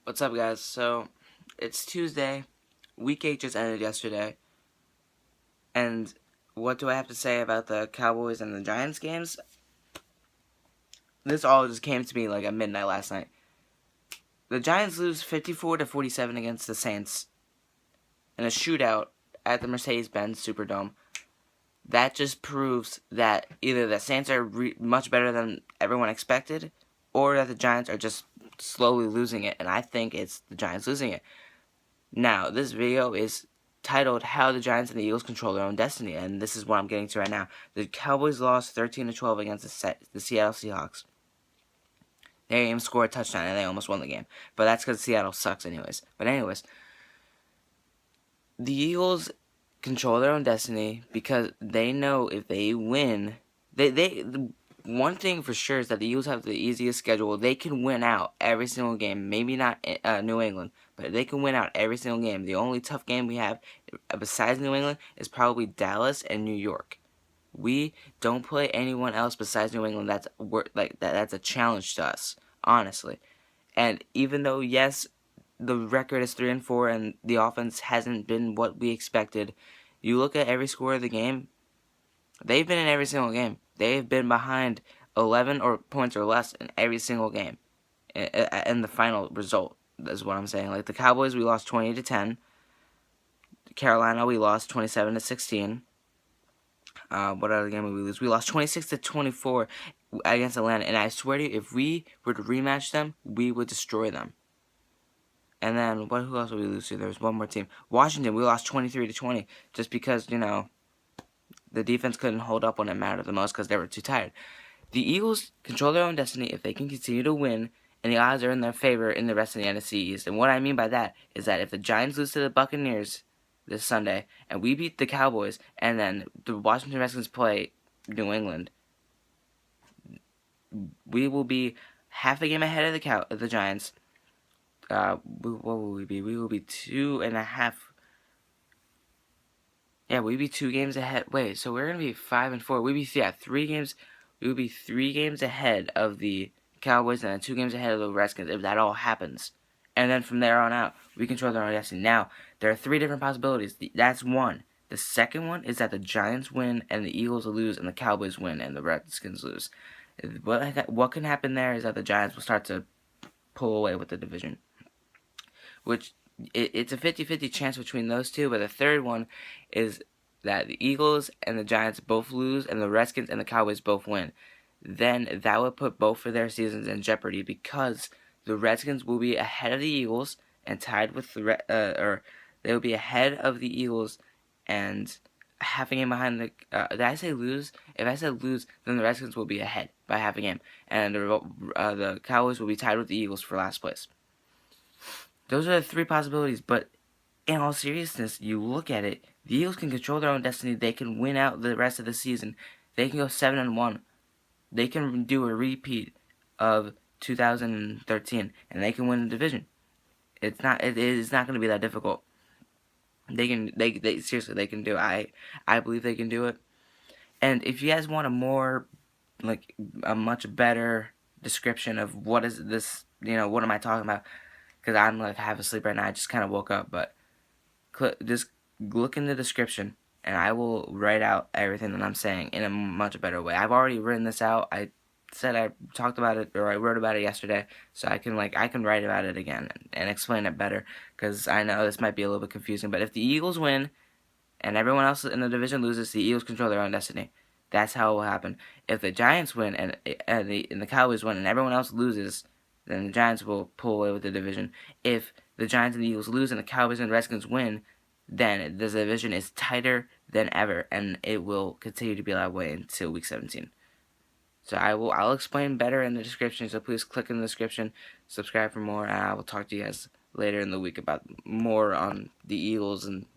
What's up, guys? So, it's Tuesday. Week 8 just ended yesterday. And what do I have to say about the Cowboys and the Giants games? This all just came to me like at midnight last night. The Giants lose 54-47 against the Saints in a shootout at the Mercedes-Benz Superdome. That just proves that either the Saints are much better than everyone expected, or that the Giants are just slowly losing it. And I think it's the Giants losing it. Now, this video is titled How the Giants and the Eagles Control Their Own Destiny, and this is what I'm getting to right now. The Cowboys lost 13-12 against the Seattle Seahawks. They didn't even score a touchdown, and they almost won the game. But that's because Seattle sucks anyways. But anyways, the Eagles control their own destiny because they know if they win, one thing for sure is that the Eagles have the easiest schedule. They can win out every single game. Maybe not New England, but they can win out every single game. The only tough game we have besides New England is probably Dallas and New York. We don't play anyone else besides New England. That's a challenge to us, honestly. And even though, yes, the record is 3-4 and the offense hasn't been what we expected, you look at every score of the game, they've been in every single game. They've been behind 11 points or less in every single game. In the final result, is what I'm saying. Like the Cowboys, we lost 20-10. Carolina, we lost 27-16. What other game did we lose? We lost 26-24 against Atlanta. And I swear to you, if we were to rematch them, we would destroy them. And then, who else did we lose to? There was one more team. Washington, we lost 23-20. Just because, the defense couldn't hold up when it mattered the most because they were too tired. The Eagles control their own destiny if they can continue to win, and the odds are in their favor in the rest of the NFC East. And what I mean by that is that if the Giants lose to the Buccaneers this Sunday, and we beat the Cowboys, and then the Washington Redskins play New England, we will be half a game ahead of the Giants. What will we be? We will be 2.5. Yeah, we'd be 2 games ahead. Wait, so we're gonna be 5-4. We'd be 3 games. We would be 3 games ahead of the Cowboys and then 2 games ahead of the Redskins if that all happens. And then from there on out, we control their own destiny. Now, there are 3 different possibilities. That's one. The second one is that the Giants win and the Eagles lose and the Cowboys win and the Redskins lose. What can happen there is that the Giants will start to pull away with the division. Which, it's a 50-50 chance between those two, but the third one is that the Eagles and the Giants both lose and the Redskins and the Cowboys both win. Then that would put both of their seasons in jeopardy because the Redskins will be ahead of the Eagles and tied with they will be ahead of the Eagles and half a game behind the. Did I say lose? If I said lose, then the Redskins will be ahead by half a game, and the Cowboys will be tied with the Eagles for last place. Those are the 3 possibilities, but in all seriousness, you look at it, the Eagles can control their own destiny. They can win out the rest of the season. They can go 7-1. They can do a repeat of 2013, and they can win the division. It is not going to be that difficult. They seriously, they can do it. I believe they can do it. And if you guys want a much better description of what is this, what am I talking about? Because I'm half asleep right now. I just kind of woke up, but just look in the description, and I will write out everything that I'm saying in a much better way. I've already written this out. I said I talked about it, or I wrote about it yesterday, so I can write about it again and explain it better. Because I know this might be a little bit confusing, but if the Eagles win and everyone else in the division loses, the Eagles control their own destiny. That's how it will happen. If the Giants win and the Cowboys win and everyone else loses, then the Giants will pull away with the division. If the Giants and the Eagles lose and the Cowboys and Redskins win, then the division is tighter than ever, and it will continue to be that way until Week 17. So I'll explain better in the description, so please click in the description, subscribe for more, and I will talk to you guys later in the week about more on the Eagles and